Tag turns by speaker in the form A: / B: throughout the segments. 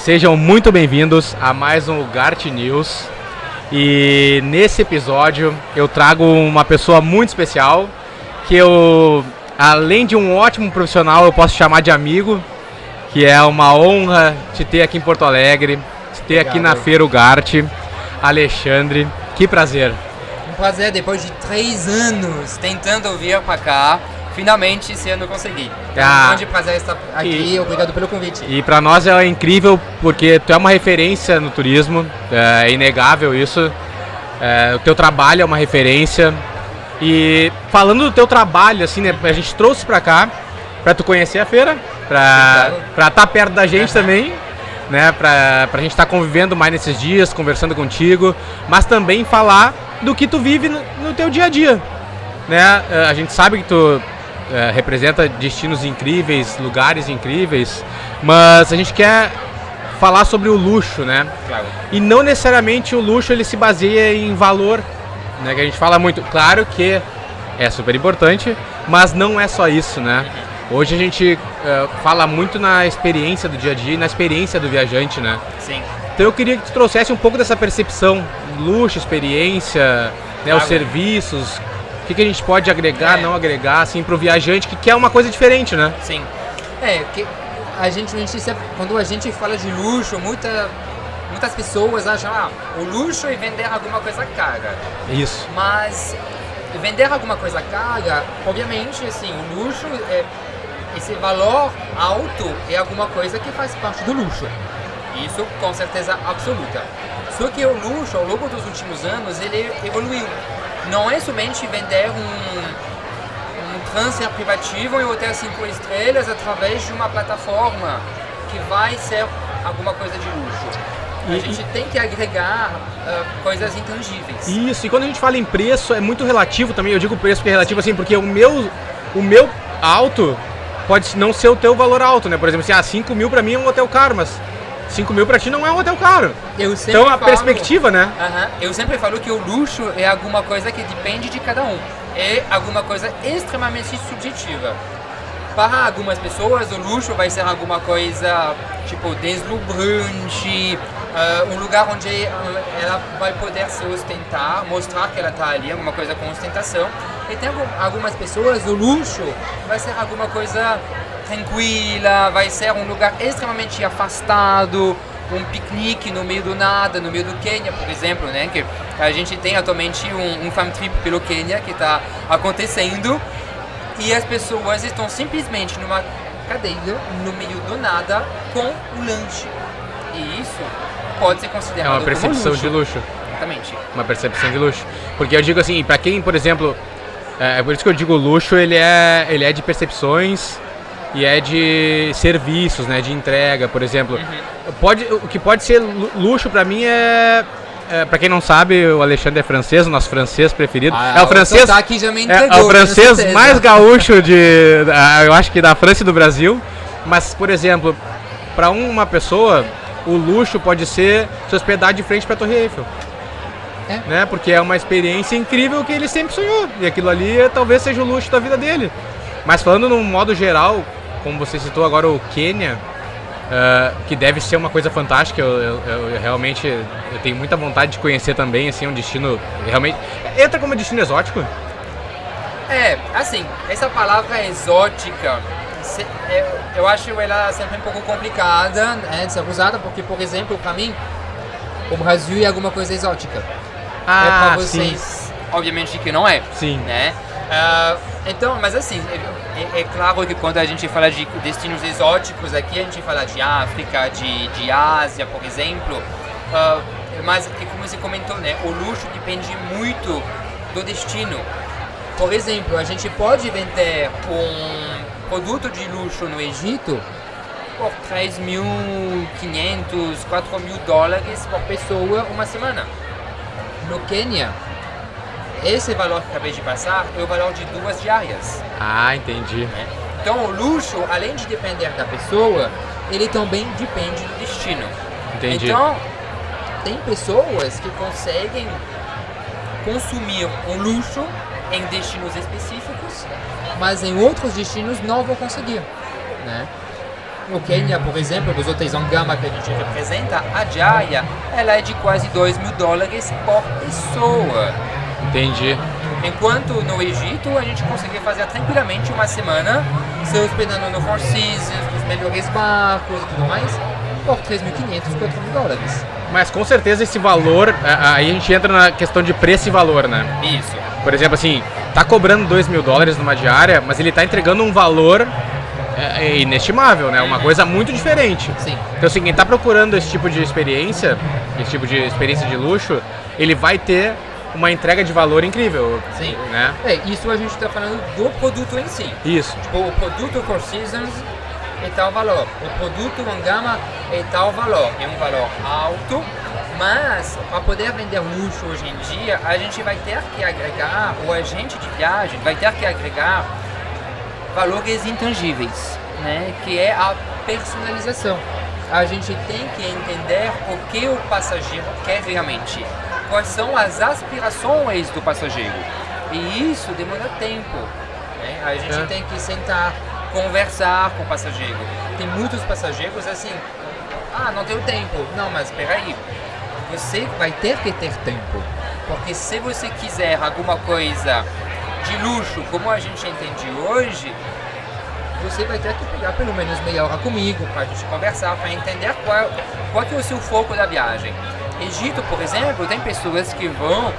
A: Sejam muito bem-vindos a mais um Ugarte News. E nesse episódio eu trago uma pessoa muito especial, que eu, além de um ótimo profissional, eu posso chamar de amigo, que é uma honra te ter aqui em Porto Alegre, te ter aqui na Feira Ugarte. Alexandre, que prazer.
B: Um prazer, depois de 3 anos tentando vir para cá, finalmente esse ano consegui. É um grande prazer estar aqui, obrigado pelo convite.
A: E para nós é incrível porque tu é uma referência no turismo, é inegável isso. O teu trabalho é uma referência. E falando do teu trabalho, assim, né, a gente trouxe para cá para tu conhecer a feira, para estar perto da gente também, né, pra gente estar convivendo mais nesses dias, conversando contigo, mas também falar do que tu vive no teu dia a dia, né? A gente sabe que tu representa destinos incríveis, lugares incríveis, mas a gente quer falar sobre o luxo, né?
B: Claro.
A: E não necessariamente o luxo ele se baseia em valor, né? Que a gente fala muito, claro que é super importante, mas não é só isso, né? Hoje a gente fala muito na experiência do dia a dia e na experiência do viajante, né?
B: Sim.
A: Então eu queria que tu trouxesse um pouco dessa percepção, luxo, experiência, né, os serviços, o que a gente pode agregar, não agregar, assim, pro viajante que quer uma coisa diferente, né?
B: Sim. Que a gente quando a gente fala de luxo, muitas pessoas acham, o luxo é vender alguma coisa cara.
A: Isso.
B: Mas vender alguma coisa cara, obviamente, assim, o luxo esse valor alto é alguma coisa que faz parte do luxo. Isso com certeza absoluta. Só que o luxo, ao longo dos últimos anos, ele evoluiu. Não é somente vender um transfer privativo em um hotel 5 estrelas através de uma plataforma que vai ser alguma coisa de luxo. A gente tem que agregar coisas intangíveis.
A: Isso, e quando a gente fala em preço, é muito relativo também. Eu digo preço porque é relativo, assim, porque o meu alto pode não ser o teu valor alto, né? Por exemplo, assim, 5 mil pra mim é um hotel caro, mas 5 mil pra ti não é um hotel caro. Então a perspectiva, né?
B: Eu sempre falo que o luxo é alguma coisa que depende de cada um. É alguma coisa extremamente subjetiva. Para algumas pessoas, o luxo vai ser alguma coisa tipo deslumbrante, um lugar onde ela vai poder se ostentar, mostrar que ela está ali, alguma coisa com ostentação. E tem algumas pessoas, o luxo vai ser alguma coisa tranquila, vai ser um lugar extremamente afastado, um piquenique no meio do nada, no meio do Quênia, por exemplo, né? Que a gente tem atualmente um fan trip pelo Quênia que está acontecendo e as pessoas estão simplesmente numa cadeira no meio do nada com o lanche. E isso pode ser considerado
A: uma percepção de luxo.
B: Exatamente.
A: Uma percepção de luxo. Porque eu digo assim, para quem, por exemplo, é por isso que eu digo luxo, ele é de percepções e é de serviços, né, de entrega, por exemplo. O que pode ser luxo para mim para quem não sabe, o Alexandre é francês, o nosso francês preferido. É o francês,
B: já me entregou,
A: é o francês mais gaúcho eu acho que da França e do Brasil. Mas, por exemplo, para uma pessoa, o luxo pode ser se hospedar de frente para a Torre Eiffel. Né? Porque é uma experiência incrível que ele sempre sonhou. E aquilo ali talvez seja o luxo da vida dele. Mas falando num modo geral, como você citou agora o Quênia, que deve ser uma coisa fantástica, eu realmente tenho muita vontade de conhecer também, assim, um destino realmente... Entra como destino exótico?
B: Assim, essa palavra exótica, eu acho ela sempre um pouco complicada, né, de ser usada, porque, por exemplo, para mim, o Brasil é alguma coisa exótica. Para vocês, sim. Obviamente que não é.
A: Sim.
B: Né? Então, mas assim, é claro que quando a gente fala de destinos exóticos aqui, a gente fala de África, de Ásia, por exemplo, mas como você comentou, né, o luxo depende muito do destino. Por exemplo, a gente pode vender um produto de luxo no Egito por $3.500, $4.000 por pessoa uma semana. No Quênia, esse valor que acabei de passar é o valor de 2 diárias.
A: Entendi.
B: Né? Então o luxo, além de depender da pessoa, ele também depende do destino.
A: Entendi.
B: Então, tem pessoas que conseguem consumir um luxo em destinos específicos, mas em outros destinos não vão conseguir. Né? no Quênia, por exemplo, dos hotéis em gama que a gente representa, a diária ela é de quase $2.000 por pessoa.
A: Entendi.
B: Enquanto no Egito a gente conseguia fazer tranquilamente uma semana se hospedando no Four Seasons, nos melhores barcos e tudo mais, por $3.500, $4.000.
A: Mas com certeza esse valor, aí a gente entra na questão de preço e valor, né?
B: Isso.
A: Por exemplo, assim, tá cobrando $2.000 numa diária, mas ele tá entregando um valor inestimável, né? Uma coisa muito diferente.
B: Sim.
A: Então, assim, quem tá procurando esse tipo de experiência de luxo, ele vai ter uma entrega de valor incrível.
B: Sim.
A: Né?
B: Isso a gente está falando do produto em si.
A: Isso.
B: Tipo, o produto Four Seasons é tal valor, o produto em gama é tal valor, é um valor alto, mas para poder vender luxo hoje em dia, a gente vai ter que agregar, o agente de viagem vai ter que agregar valores intangíveis, né? Que é a personalização. A gente tem que entender o que o passageiro quer realmente, quais são as aspirações do passageiro, e isso demora tempo, né? A gente tem que sentar, conversar com o passageiro. Tem muitos passageiros assim, não tenho tempo. Não, mas espera aí, você vai ter que ter tempo, porque se você quiser alguma coisa de luxo como a gente entende hoje, você vai ter que pegar pelo menos meia hora comigo para a gente conversar, para entender qual que é o seu foco da viagem. Egito, por exemplo, tem pessoas que vão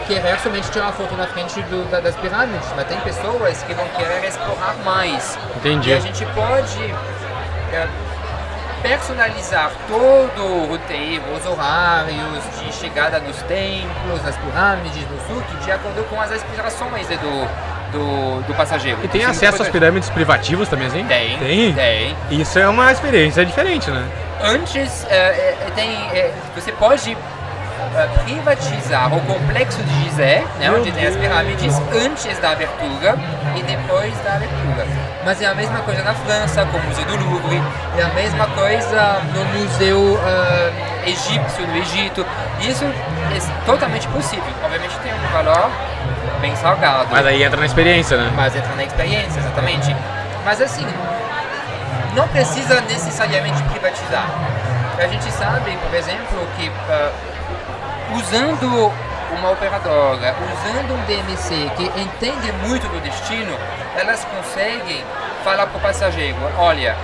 B: querer somente tirar uma foto na frente das pirâmides, mas tem pessoas que vão querer explorar mais.
A: Entendi.
B: E a gente pode personalizar todo o roteiro, os horários de chegada nos templos, nas pirâmides, no sul, de acordo com as aspirações do passageiro.
A: E tem acesso às pirâmides privativas também, assim?
B: Tem.
A: Isso é uma experiência diferente, né?
B: Antes, você pode privatizar o complexo de Gizé, né, onde tem as pirâmides, antes da abertura e depois da abertura. Mas é a mesma coisa na França, com o Museu do Louvre, é a mesma coisa no Museu Egípcio, no Egito. Isso é totalmente possível. Obviamente tem um valor bem salgado.
A: Mas aí entra na experiência, né?
B: Mas entra na experiência, exatamente. Mas assim, não precisa necessariamente privatizar. A gente sabe, por exemplo, que usando uma operadora, usando um DMC que entende muito do destino, elas conseguem falar para o passageiro: olha,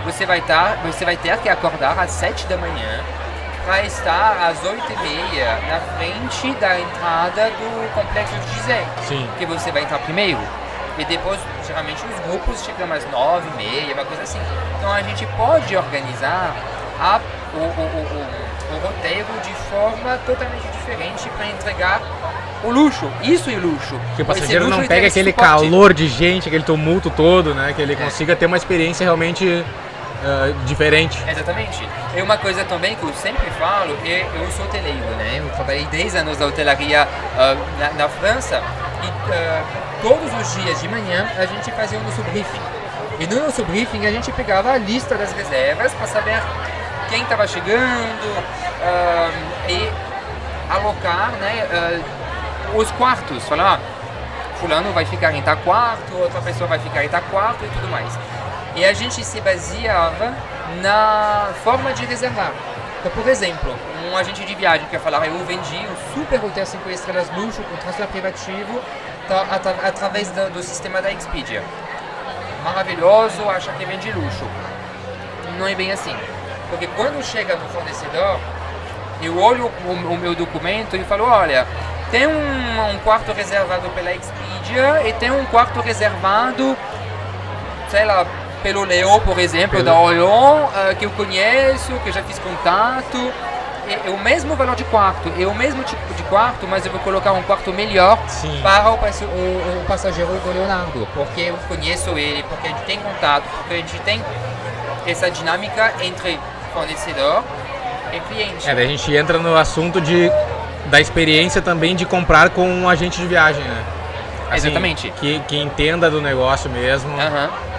B: você vai ter que acordar às 7 da manhã para estar às 8h30 na frente da entrada do complexo de Gizé.
A: Sim.
B: Que você vai entrar primeiro. E depois, geralmente, os grupos chegam às 9h30, uma coisa assim. Então a gente pode organizar o roteiro de forma totalmente diferente para entregar o luxo. Isso é luxo.
A: Que o passageiro não pega aquele calor de gente, aquele tumulto todo, né? Que ele consiga ter uma experiência realmente diferente.
B: Exatamente. E uma coisa também que eu sempre falo, eu sou hoteleiro, né? Eu trabalhei 10 anos na hotelaria na França e todos os dias de manhã a gente fazia o nosso briefing. E no nosso briefing a gente pegava a lista das reservas para saber quem estava chegando e alocar, né, os quartos. Falar, fulano vai ficar em tal quarto, outra pessoa vai ficar em tal quarto e tudo mais. E a gente se baseava na forma de reservar. Então, por exemplo, um agente de viagem quer falar: eu vendi um super hotel 5 estrelas luxo com transfer privativo através do sistema da Expedia. Maravilhoso, acha que vende luxo. Não é bem assim. Porque quando chega no fornecedor, eu olho o meu documento e falo: olha, tem um quarto reservado pela Expedia e tem um quarto reservado, sei lá, pelo Leo, por exemplo, da Orion, que eu conheço, que eu já fiz contato. É o mesmo valor de quarto, é o mesmo tipo de quarto, mas eu vou colocar um quarto melhor. Sim. Para o passageiro do Leonardo, porque eu conheço ele, porque a gente tem contato, porque a gente tem essa dinâmica entre fornecedor e cliente.
A: Daí a gente entra no assunto da experiência também de comprar com um agente de viagem, né? Assim,
B: exatamente.
A: Que entenda do negócio mesmo,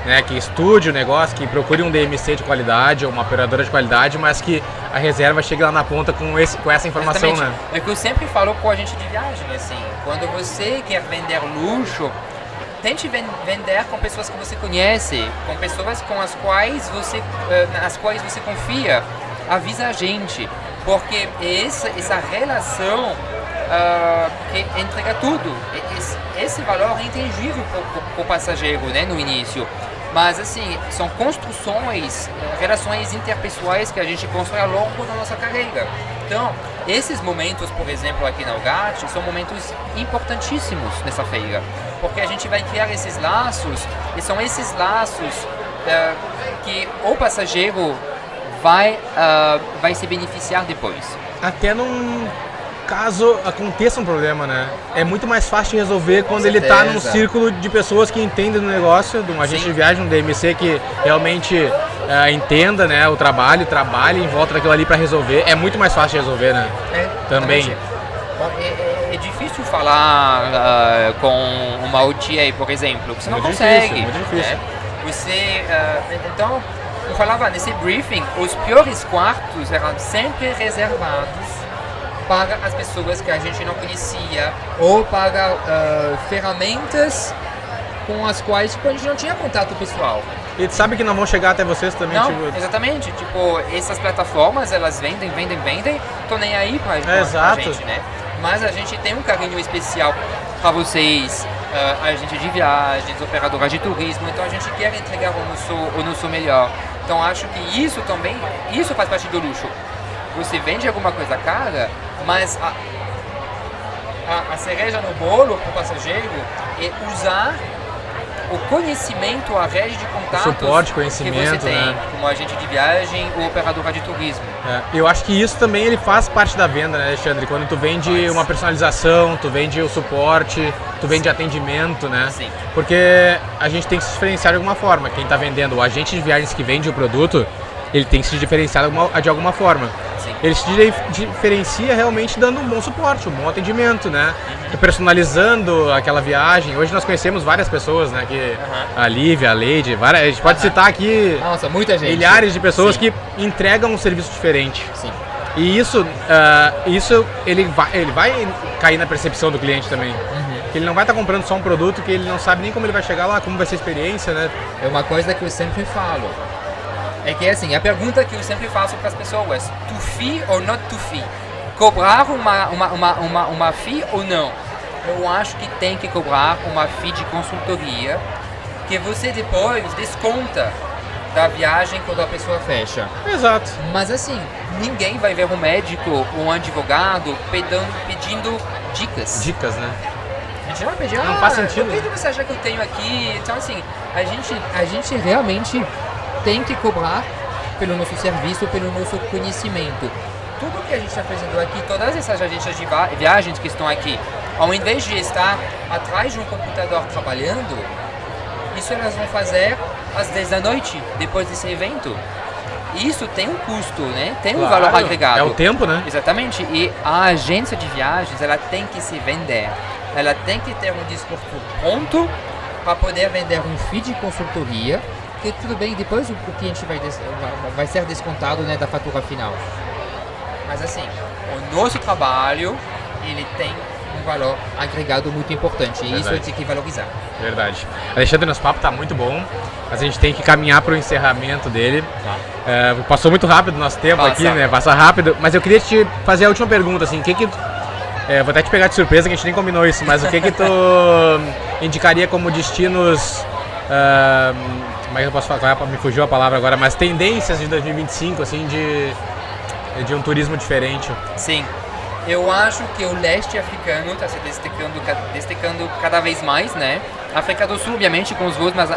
A: né? Que estude o negócio, que procure um DMC de qualidade ou uma operadora de qualidade, mas que a reserva chegue lá na ponta com essa informação,
B: exatamente.
A: Né?
B: É que eu sempre falo com a agente de viagem, assim, quando você quer vender luxo, tente vender com pessoas que você conhece, com pessoas com as quais você confia. Avisa a gente, porque essa relação que entrega tudo. Esse valor é intangível para o passageiro, né, no início. Mas assim, são construções, relações interpessoais que a gente constrói ao longo da nossa carreira. Então, esses momentos, por exemplo, aqui na Algart, são momentos importantíssimos nessa feira. Porque a gente vai criar esses laços, e são esses laços que o passageiro vai se beneficiar depois.
A: Até num caso aconteça um problema, né? É muito mais fácil de resolver quando ele está num círculo de pessoas que entendem do negócio, de um agente de viagem, um DMC que realmente entenda, né, o trabalho, trabalhe em volta daquilo ali para resolver. É muito mais fácil de resolver, né? Também.
B: É difícil falar com uma OTA, por exemplo, você não consegue.
A: Muito difícil.
B: Então, eu falava nesse briefing, os piores quartos eram sempre reservados para as pessoas que a gente não conhecia ou para ferramentas com as quais a gente não tinha contato pessoal.
A: E sabe que não vão chegar até vocês também?
B: Não, exatamente. Essas plataformas, elas vendem, tô nem aí pra gente, né? Mas a gente tem um carinho especial para vocês, agente de viagens, operadoras de turismo, então a gente quer entregar o nosso melhor. Então acho que isso faz parte do luxo. Você vende alguma coisa cara, mas a cereja no bolo para o passageiro é usar o conhecimento, a rede de contatos
A: suporte, conhecimento,
B: que você tem,
A: né?
B: como agente de viagem ou operadora de turismo.
A: Eu acho que isso também ele faz parte da venda, né, Alexandre? Quando tu vende uma personalização, tu vende o suporte, tu vende atendimento, né?
B: Sim.
A: Porque a gente tem que se diferenciar de alguma forma. Quem está vendendo, o agente de viagens que vende o produto, ele tem que se diferenciar de alguma forma.
B: Sim.
A: Ele se diferencia realmente dando um bom suporte, um bom atendimento, né? Personalizando aquela viagem. Hoje nós conhecemos várias pessoas, né? A Lívia, a Leide, a gente pode citar aqui.
B: Nossa, muita gente.
A: Milhares de pessoas que entregam um serviço diferente.
B: Sim.
A: E isso ele vai cair na percepção do cliente também. Que ele não vai estar comprando só um produto que ele não sabe nem como ele vai chegar lá, como vai ser a experiência, né?
B: É uma coisa que eu sempre falo. É que assim, a pergunta que eu sempre faço para as pessoas, to fee or not to fee? Cobrar uma fee ou não? Eu acho que tem que cobrar uma fee de consultoria que você depois desconta da viagem quando a pessoa fecha.
A: Exato.
B: Mas assim, ninguém vai ver um médico ou um advogado pedindo dicas.
A: Dicas, né?
B: A gente não vai pedir,
A: não faz sentido.
B: O que você acha que eu tenho aqui? Então assim, a gente realmente tem que cobrar pelo nosso serviço, pelo nosso conhecimento. Tudo que a gente está fazendo aqui, todas essas agências de viagens que estão aqui, ao invés de estar atrás de um computador trabalhando, isso elas vão fazer às 10 da noite, depois desse evento. Isso tem um custo, né? Tem um valor agregado.
A: É o tempo, né?
B: Exatamente. E a agência de viagens, ela tem que se vender. Ela tem que ter um discurso pronto para poder vender um feed de consultoria, que tudo bem, depois o cliente vai ser descontado, né, da fatura final. Mas assim, o nosso trabalho, ele tem um valor agregado muito importante. E isso a gente tem que valorizar.
A: Verdade. Alexandre, nosso papo está muito bom, mas a gente tem que caminhar para o encerramento dele. Passou muito rápido o nosso tempo aqui, né? Passa rápido. Mas eu queria te fazer a última pergunta, assim, vou até te pegar de surpresa, que a gente nem combinou isso, mas o que tu indicaria como destinos... como é que eu posso falar? Me fugiu a palavra agora, mas tendências de 2025, assim, de um turismo diferente.
B: Sim, eu acho que o leste africano está se destacando cada vez mais, né? África do Sul, obviamente, com os voos, mas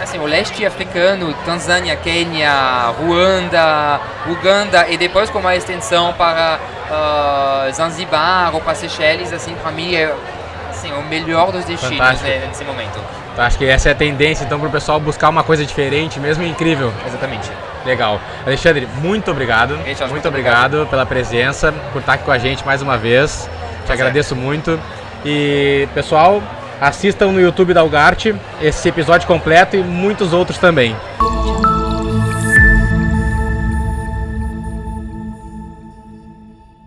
B: assim, o leste africano, Tanzânia, Quênia, Ruanda, Uganda, e depois com uma extensão para Zanzibar ou para Seychelles, assim, para mim é assim, o melhor dos destinos, né, nesse momento.
A: Acho que essa é a tendência, então, para o pessoal buscar uma coisa diferente, mesmo incrível.
B: Exatamente.
A: Legal. Alexandre, muito obrigado. Muito obrigado pela presença, por estar aqui com a gente mais uma vez. Te agradeço muito. E, pessoal, assistam no YouTube da Algart esse episódio completo e muitos outros também.